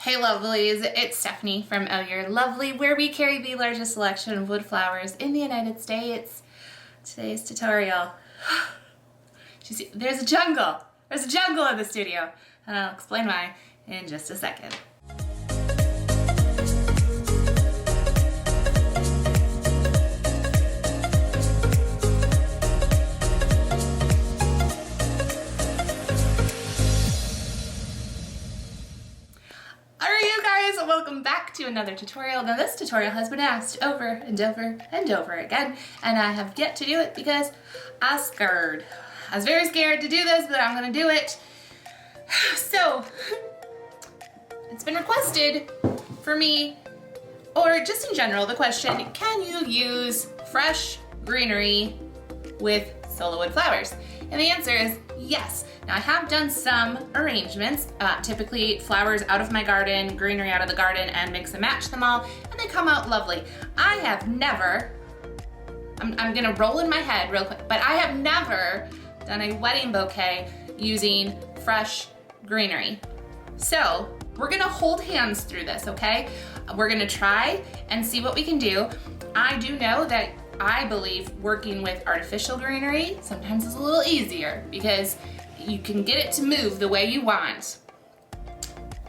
Hey lovelies, it's Stephanie from Oh You're Lovely, where we carry the largest selection of wood flowers in the United States. Today's tutorial. There's a jungle. There's a jungle in the studio, and I'll explain why in just a second. Welcome back to another tutorial. Now this tutorial has been asked over and over and over again, and I have yet to do it because I was scared. I was very scared to do this, but I'm gonna do it. So, it's been requested for me, or just in general, the question, can you use fresh greenery with Sola wood flowers? And the answer is yes. Now I have done some arrangements, typically flowers out of my garden, greenery out of the garden, and mix and match them all, and they come out lovely. I have never, I'm gonna roll in my head real quick, but I have never done a wedding bouquet using fresh greenery. So we're gonna hold hands through this, okay? We're gonna try and see what we can do. I do know that I believe working with artificial greenery sometimes is a little easier because you can get it to move the way you want.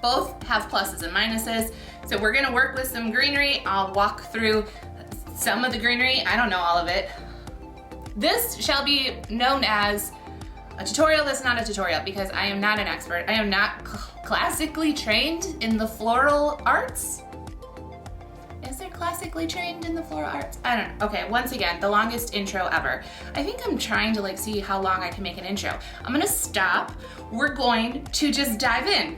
Both have pluses and minuses. So we're gonna work with some greenery. I'll walk through some of the greenery. I don't know all of it. This shall be known as a tutorial that's not a tutorial because I am not an expert. I am not classically trained in the floral arts. Is there classically trained in the floral arts? I don't know. Okay, once again, the longest intro ever. I think I'm trying to see how long I can make an intro. I'm gonna stop. We're going to just dive in.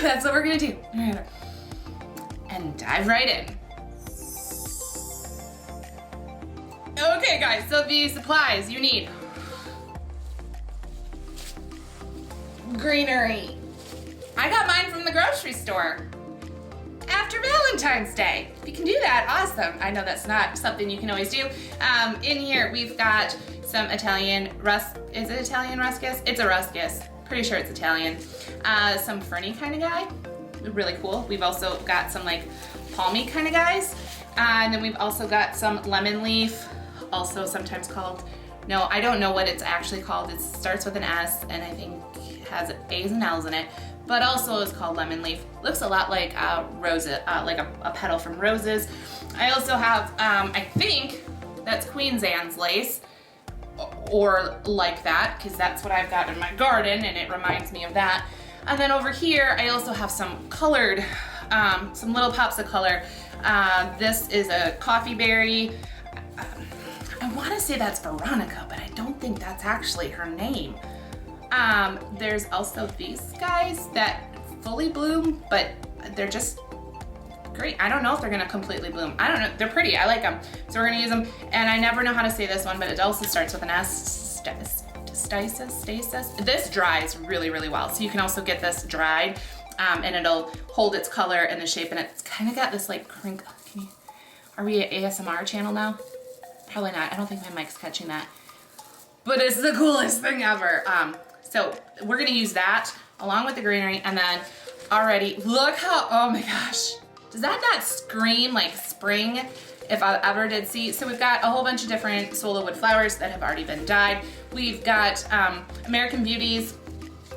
That's what we're gonna do. And dive right in. Okay guys, so the supplies you need. Greenery. I got mine from the grocery store. After Valentine's Day. If you can do that, awesome. I know that's not something you can always do. In here, we've got some Italian is it Italian ruscus? It's a ruscus. Pretty sure it's Italian. Some ferny kind of guy. Really cool. We've also got some like palmy kind of guys. And then we've also got some lemon leaf, also sometimes called, no, I don't know what it's actually called. It starts with an S and I think has A's and L's in it. But also is called lemon leaf. Looks a lot like roses, like a petal from roses. I also have, I think that's Queen Anne's lace, or like that, because that's what I've got in my garden, and it reminds me of that. And then over here, I also have some colored, some little pops of color. This is a coffee berry. I want to say that's Veronica, but I don't think that's actually her name. There's also these guys that fully bloom, but they're just great. I don't know if they're gonna completely bloom. I don't know, they're pretty, I like them. So we're gonna use them, and I never know how to say this one, but it also starts with an S, stasis. This dries really, really well. So you can also get this dried, and it'll hold its color and the shape, and it's kind of got this like crinkle. Are we an ASMR channel now? Probably not, I don't think my mic's catching that. But it's the coolest thing ever. So we're gonna use that along with the greenery, and then already, look how, oh my gosh. Does that not scream like spring if I ever did see? So we've got a whole bunch of different Sola wood flowers that have already been dyed. We've got American Beauties,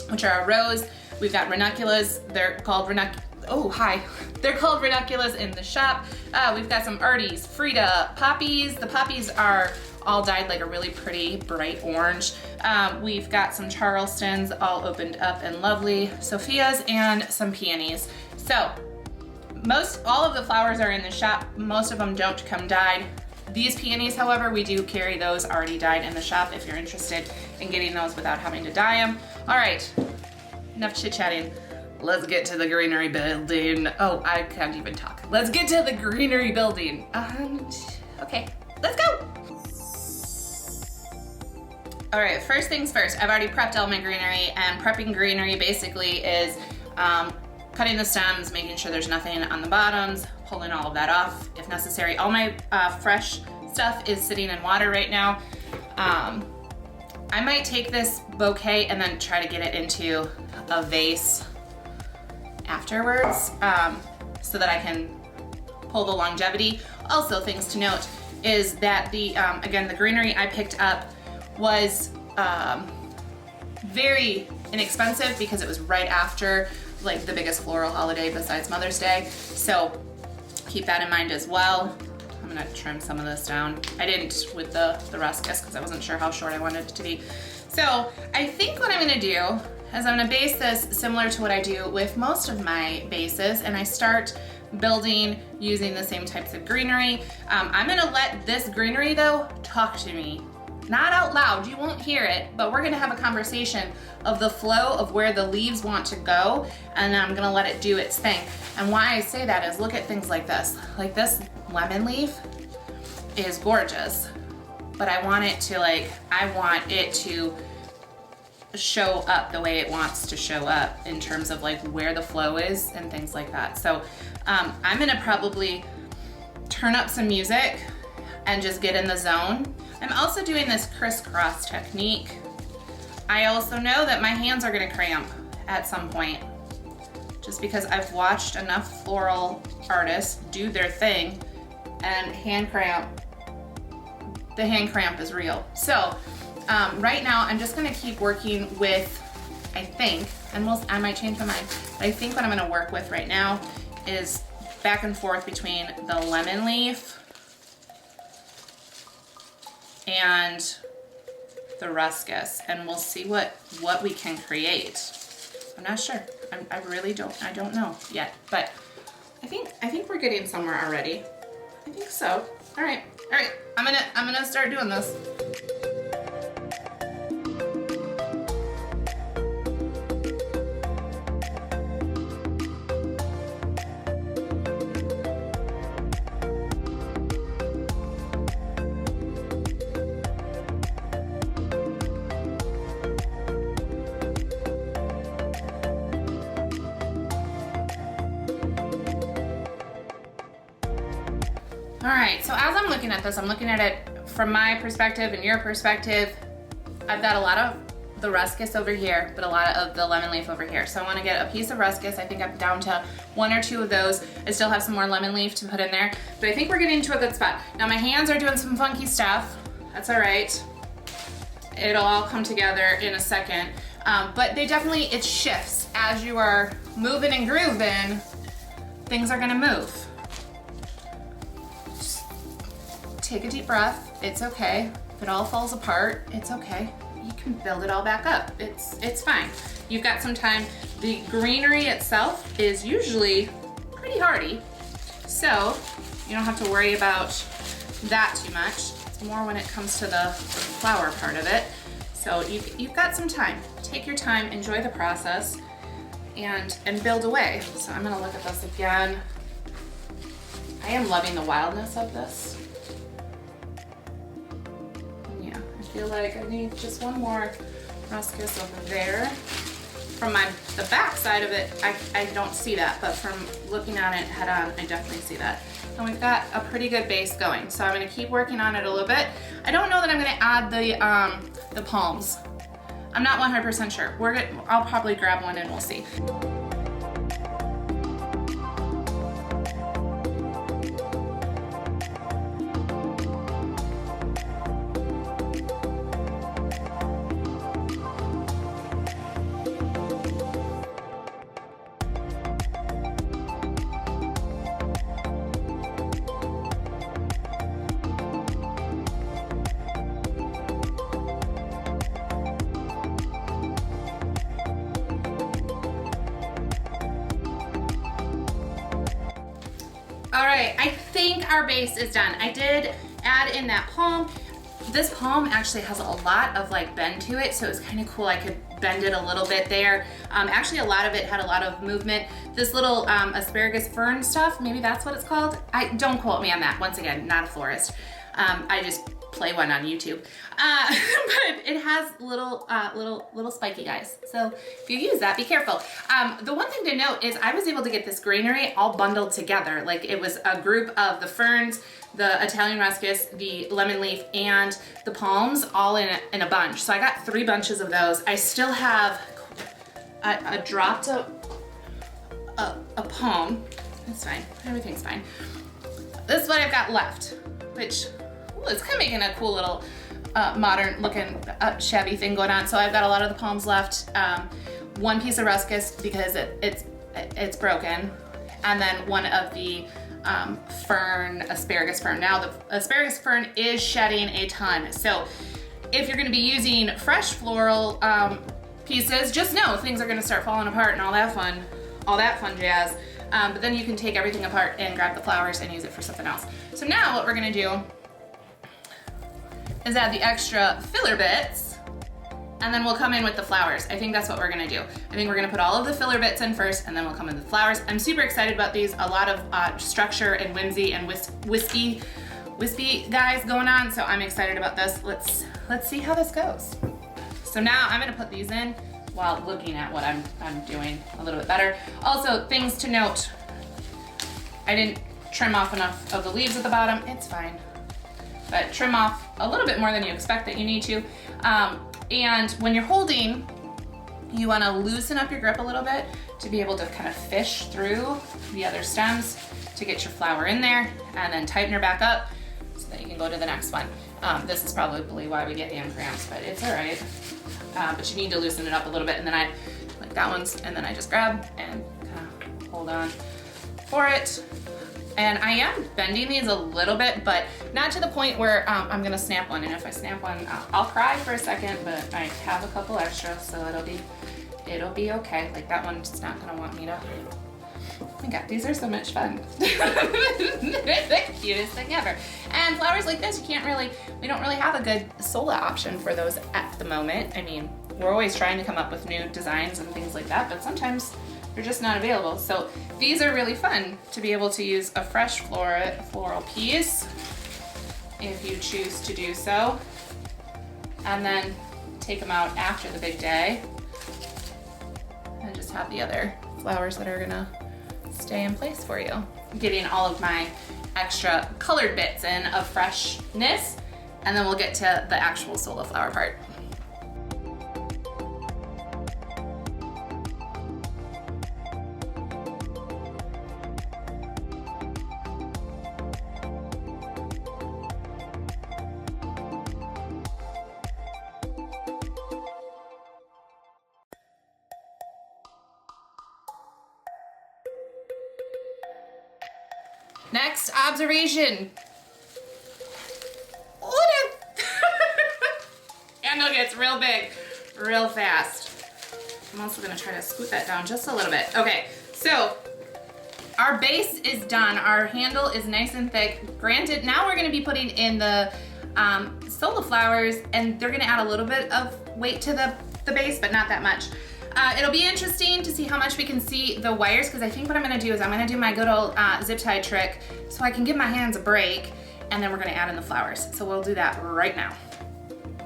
which are a rose. We've got ranunculus, they're called They're called ranunculus in the shop. We've got some Arties, Frida, poppies. The poppies are all dyed like a really pretty bright orange. We've got some Charlestons all opened up and lovely, Sophias, and some peonies. So all of the flowers are in the shop. Most of them don't come dyed. These peonies, however, we do carry those already dyed in the shop if you're interested in getting those without having to dye them. All right, enough chit-chatting. Let's get to the greenery building. Oh, I can't even talk. Let's get to the greenery building. Okay, let's go. All right, first things first, I've already prepped all my greenery, and prepping greenery basically is cutting the stems, making sure there's nothing on the bottoms, pulling all of that off if necessary. All my fresh stuff is sitting in water right now. I might take this bouquet and then try to get it into a vase afterwards so that I can pull the longevity. Also, things to note is that the, again, the greenery I picked up was very inexpensive because it was right after like the biggest floral holiday besides Mother's Day. So keep that in mind as well. I'm gonna trim some of this down. I didn't with the ruscus because I wasn't sure how short I wanted it to be. So I think what I'm gonna do is I'm gonna base this similar to what I do with most of my bases, and I start building using the same types of greenery. I'm gonna let this greenery though talk to me. Not out loud, you won't hear it, but we're gonna have a conversation of the flow of where the leaves want to go, and then I'm gonna let it do its thing. And why I say that is look at things like this. Like this lemon leaf is gorgeous, but I want it to show up the way it wants to show up in terms of like where the flow is and things like that. So I'm gonna probably turn up some music and just get in the zone. I'm also doing this crisscross technique. I also know that my hands are gonna cramp at some point just because I've watched enough floral artists do their thing and the hand cramp is real. So right now I'm just gonna keep working with, I think, and I might change my mind, but I think what I'm gonna work with right now is back and forth between the lemon leaf and the ruscus, and we'll see what we can create. I'm not sure. I really don't know yet, but I think we're getting somewhere already. I think so. All right. I'm gonna start doing this. All right, so as I'm looking at this, I'm looking at it from my perspective and your perspective. I've got a lot of the ruscus over here, but a lot of the lemon leaf over here. So I wanna get a piece of ruscus. I think I'm down to 1 or 2 of those. I still have some more lemon leaf to put in there, but I think we're getting to a good spot. Now my hands are doing some funky stuff. That's all right. It'll all come together in a second. But it shifts. As you are moving and grooving, things are gonna move. Take a deep breath. It's okay. If it all falls apart, it's okay. You can build it all back up. It's fine. You've got some time. The greenery itself is usually pretty hardy, so you don't have to worry about that too much. It's more when it comes to the flower part of it. So you've got some time. Take your time, enjoy the process, and build away. So I'm gonna look at this again. I am loving the wildness of this. I feel like I need just one more ruscus over there. From the back side of it, I don't see that, but from looking at it head on, I definitely see that. And we've got a pretty good base going, so I'm gonna keep working on it a little bit. I don't know that I'm gonna add the palms. I'm not 100% sure. I'll probably grab one and we'll see. All right, I think our base is done. I did add in that palm. This palm actually has a lot of like bend to it, so it's kind of cool. I could bend it a little bit there. Actually, a lot of it had a lot of movement. This little asparagus fern stuff, maybe that's what it's called. Don't quote me on that. Once again, not a florist. I just play one on YouTube. But it has little spiky guys. So if you use that, be careful. The one thing to note is I was able to get this greenery all bundled together. Like it was a group of the ferns, the Italian ruscus, the lemon leaf, and the palms all in a bunch. So I got 3 bunches of those. I still have, I dropped a palm. It's fine, everything's fine. This is what I've got left, which, ooh, it's kind of making a cool little modern looking shabby thing going on. So I've got a lot of the palms left. One piece of ruscus because it's broken, and then one of the asparagus fern. Now the asparagus fern is shedding a ton. So if you're gonna be using fresh floral pieces, just know things are gonna start falling apart and all that fun jazz. But then you can take everything apart and grab the flowers and use it for something else. So now what we're gonna do is add the extra filler bits, and then we'll come in with the flowers. I think that's what we're gonna do. I think we're gonna put all of the filler bits in first, and then we'll come in with the flowers. I'm super excited about these. A lot of structure and whimsy and wispy guys going on, so I'm excited about this. Let's see how this goes. So now I'm gonna put these in while looking at what I'm doing a little bit better. Also, things to note, I didn't trim off enough of the leaves at the bottom. It's fine, but trim off a little bit more than you expect that you need to. And when you're holding, you wanna loosen up your grip a little bit to be able to kind of fish through the other stems to get your flower in there, and then tighten her back up so that you can go to the next one. This is probably why we get hand cramps, but it's all right. But you need to loosen it up a little bit, and then I, like that one's, and then I just grab and kind of hold on for it. And I am bending these a little bit, but not to the point where I'm gonna snap one. And if I snap one, I'll cry for a second, but I have a couple extra, so it'll be okay. Like that one's not gonna want me to. Oh my God, these are so much fun. They're the cutest thing ever. And flowers like this, we don't really have a good Sola option for those at the moment. I mean, we're always trying to come up with new designs and things like that, but sometimes they're just not available. So these are really fun to be able to use a fresh floral piece if you choose to do so, and then take them out after the big day and just have the other flowers that are gonna stay in place for you. I'm getting all of my extra colored bits in of freshness, and then we'll get to the actual Sola flower part. Next observation. Candle gets real big, real fast. I'm also gonna try to scoot that down just a little bit. Okay, so our base is done. Our handle is nice and thick. Granted, now we're gonna be putting in the Sola flowers, and they're gonna add a little bit of weight to the base, but not that much. It'll be interesting to see how much we can see the wires, because I think what I'm gonna do is I'm gonna do my good old zip tie trick so I can give my hands a break, and then we're gonna add in the flowers. So we'll do that right now.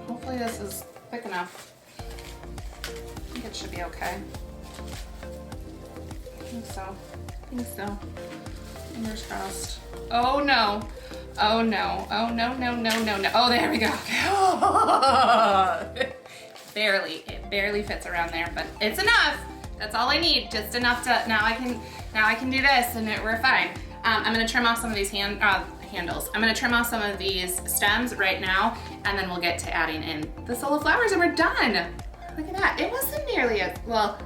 Hopefully this is thick enough. I think it should be okay. I think so. Fingers crossed. Oh no. Oh no. Oh no, no, no, no, no. Oh, there we go. It barely fits around there, but it's enough. That's all I need, just enough to, now I can do this and we're fine. I'm gonna trim off some of these handles. I'm gonna trim off some of these stems right now, and then we'll get to adding in the Sola flowers, and we're done. Look at that. It wasn't nearly as, well,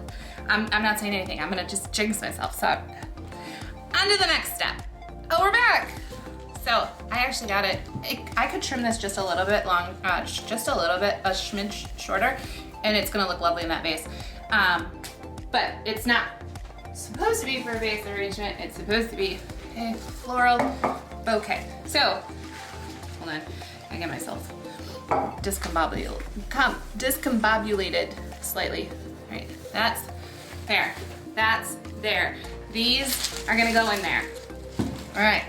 I'm not saying anything. I'm gonna just jinx myself, so. On to the next step. Oh, we're back. So I actually got it. I could trim this just a little bit long, just a little bit, a smidge shorter, and it's gonna look lovely in that vase. But it's not supposed to be for a vase arrangement. It's supposed to be a floral bouquet. So, hold on, I get myself discombobulated slightly. All right, that's there. That's there. These are gonna go in there. All right.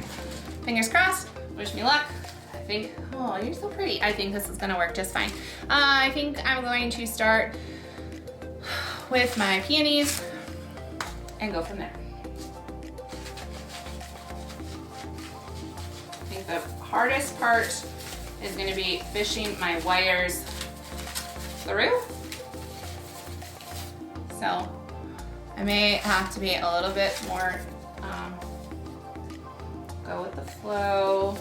Fingers crossed, wish me luck. I think, oh, you're so pretty. I think this is gonna work just fine. I think I'm going to start with my peonies and go from there. I think the hardest part is gonna be fishing my wires through. So I may have to be a little bit more, go with the flow,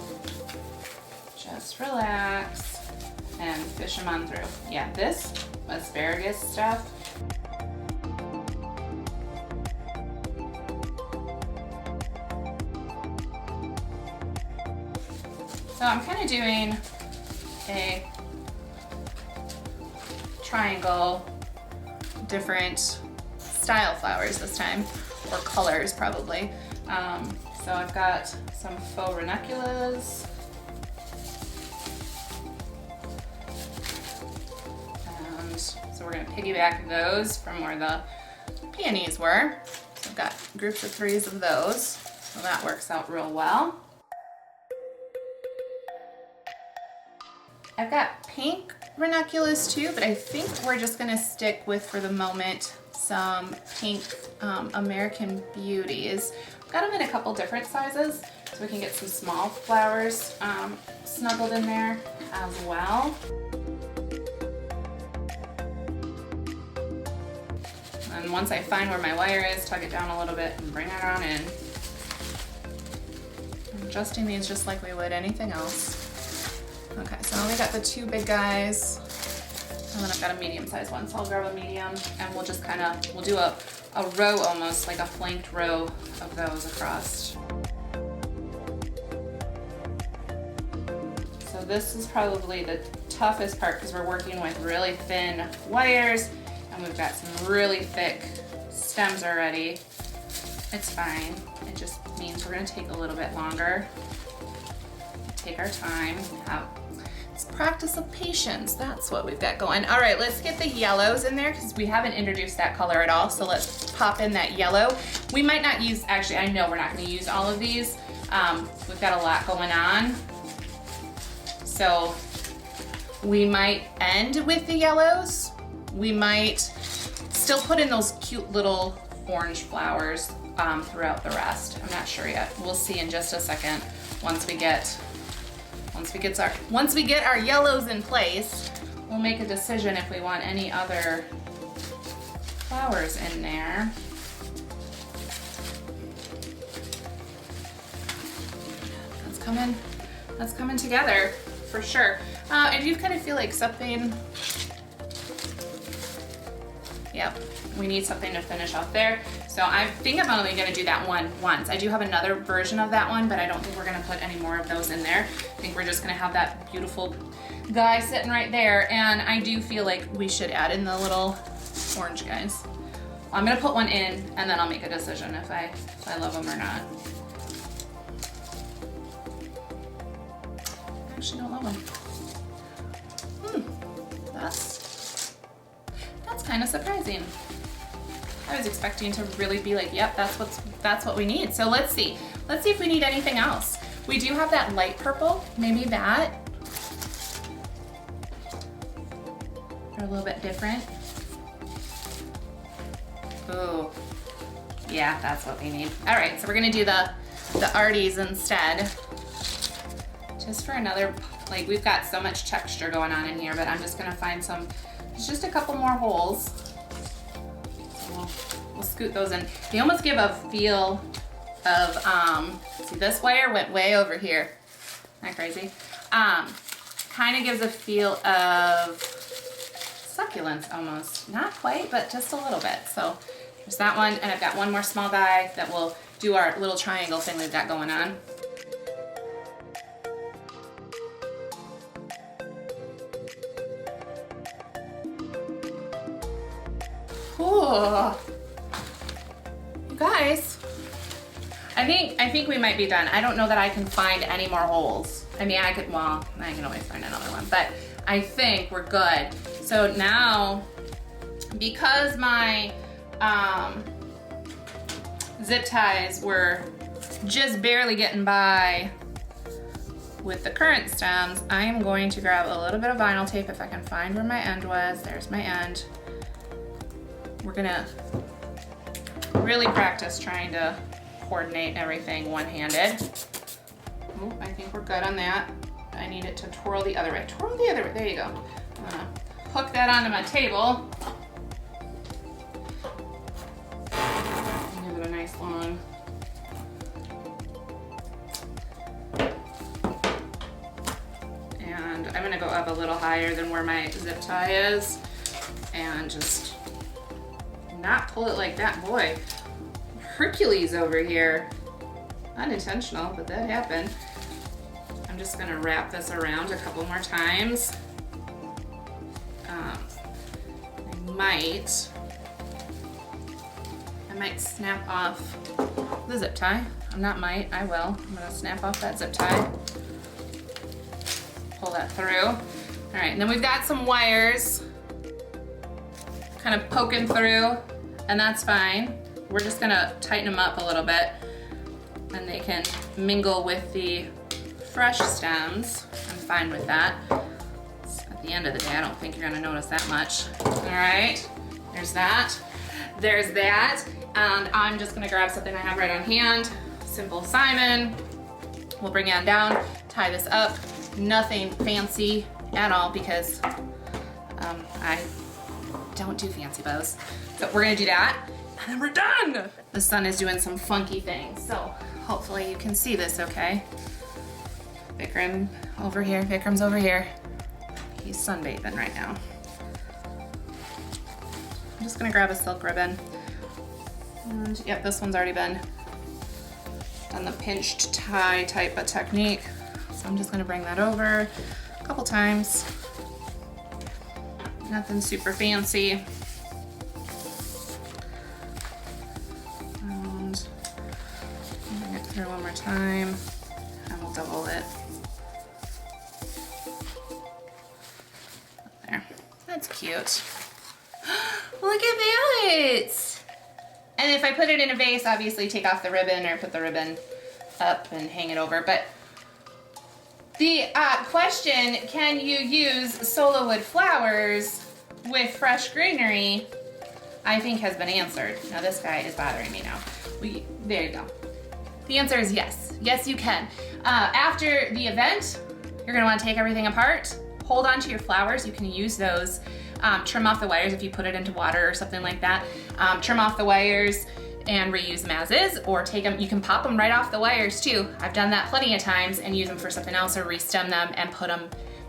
just relax, and fish them on through. Yeah, this asparagus stuff, so I'm kind of doing a triangle, different style flowers this time, or colors probably. So I've got some faux ranunculus, and so we're going to piggyback those from where the peonies were. So I've got groups of 3s of those, so that works out real well. I've got pink ranunculus too, but I think we're just going to stick with, for the moment, some pink American Beauties. Got them in a couple different sizes, so we can get some small flowers snuggled in there as well. And once I find where my wire is, tug it down a little bit and bring it on in. I'm adjusting these just like we would anything else. Okay, so now we got the 2 big guys, and then I've got a medium-sized one, so I'll grab a medium, and we'll just kind of, we'll do a row almost, like a flanked row of those across. So this is probably the toughest part because we're working with really thin wires, and we've got some really thick stems already. It's fine, it just means we're going to take a little bit longer. Take our time. It's practice of patience. That's what we've got going. All right, let's get the yellows in there because we haven't introduced that color at all. So let's pop in that yellow. We might not use, actually, I know we're not going to use all of these. We've got a lot going on. So we might end with the yellows. We might still put in those cute little orange flowers throughout the rest. I'm not sure yet. We'll see in just a second once we get our yellows in place. We'll make a decision if we want any other flowers in there. That's coming together for sure. I do kind of feel like something, yep, we need something to finish off there. So I think I'm only gonna do that one once. I do have another version of that one, but I don't think we're gonna put any more of those in there. I think we're just gonna have that beautiful guy sitting right there. And I do feel like we should add in the little orange guys. I'm gonna put one in and then I'll make a decision if I love them or not. I actually don't love them. That's kind of surprising. I was expecting to really be like, yep, that's what we need. So let's see if we need anything else. We do have that light purple, maybe that. They're a little bit different. Ooh, yeah, that's what we need. All right, so we're gonna do the arties instead. Just for another, like, we've got so much texture going on in here, but I'm just gonna find some, just a couple more holes. We'll scoot those in. They almost give a feel of, see, this wire went way over here. Isn't that crazy? Kind of gives a feel of succulents almost. Not quite, but just a little bit. So there's that one, and I've got one more small guy that will do our little triangle thing we've got going on. Ooh. You guys, I think we might be done. I don't know that I can find any more holes. I mean, I can always find another one, but I think we're good. So now, because my zip ties were just barely getting by with the current stems, I am going to grab a little bit of vinyl tape if I can find where my end was. There's my end. We're gonna really practice trying to coordinate everything one-handed. Oh, I think we're good on that. I need it to twirl the other way. Twirl the other way, there you go. I'm gonna hook that onto my table. little higher than where my zip tie is and just not pull it like that. Boy, Hercules over here. Unintentional, but that happened. I'm just gonna wrap this around a couple more times. I might snap off the zip tie. I will. I'm gonna snap off that zip tie. Pull that through. All right, and then we've got some wires kind of poking through, and that's fine. We're just gonna tighten them up a little bit and they can mingle with the fresh stems. I'm fine with that. At the end of the day, I don't think you're gonna notice that much. All right, there's that. There's that. And I'm just gonna grab something I have right on hand. Simple Simon. We'll bring it down, tie this up. Nothing fancy at all because I don't do fancy bows. So we're gonna do that and then we're done. The sun is doing some funky things, so hopefully you can see this okay. Vikram's over here. He's sunbathing right now. I'm just gonna grab a silk ribbon. And yep, this one's already been done the pinched tie type of technique. So I'm just gonna bring that over a couple times. Nothing super fancy. And bring it through one more time and we'll double it. There, that's cute. Look at that! And if I put it in a vase, obviously take off the ribbon or put the ribbon up and hang it over. But the question, can you use Sola wood flowers with fresh greenery, I think has been answered. Now this guy is bothering me now. There you go. The answer is yes. Yes, you can. After the event, you're gonna wanna take everything apart, hold on to your flowers. You can use those. Trim off the wires if you put it into water or something like that. Trim off the wires and reuse them as is, or take them, you can pop them right off the wires too. I've done that plenty of times and use them for something else or restem them and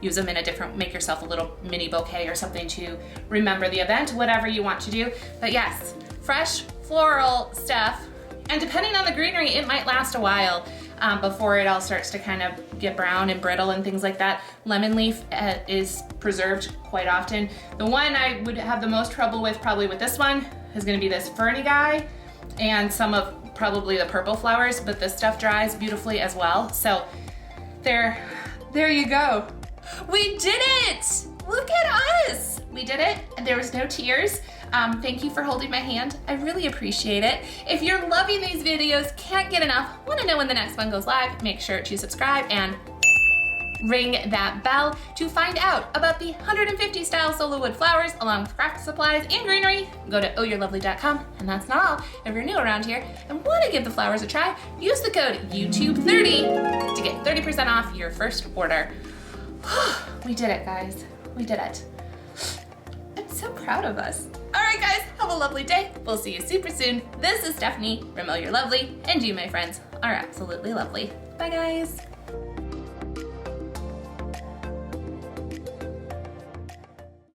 use them in a different, make yourself a little mini bouquet or something to remember the event, whatever you want to do. But yes, fresh floral stuff. And depending on the greenery, it might last a while before it all starts to kind of get brown and brittle and things like that. Lemon leaf is preserved quite often. The one I would have the most trouble with probably with this one is gonna be this ferny guy and some of probably the purple flowers, but this stuff dries beautifully as well. So there you go. We did it! Look at us! We did it, and there was no tears. Thank you for holding my hand. I really appreciate it. If you're loving these videos, can't get enough, want to know when the next one goes live, make sure to subscribe and ring that bell to find out about the 150 style Sola wood flowers along with craft supplies and greenery. Go to ohyourlovely.com, and that's not all. If you're new around here and want to give the flowers a try, use the code YouTube30 to get 30% off your first order. We did it, guys. We did it. I'm so proud of us. All right, guys, have a lovely day. We'll see you super soon. This is Stephanie from Oh You're Lovely, and you, my friends, are absolutely lovely. Bye, guys.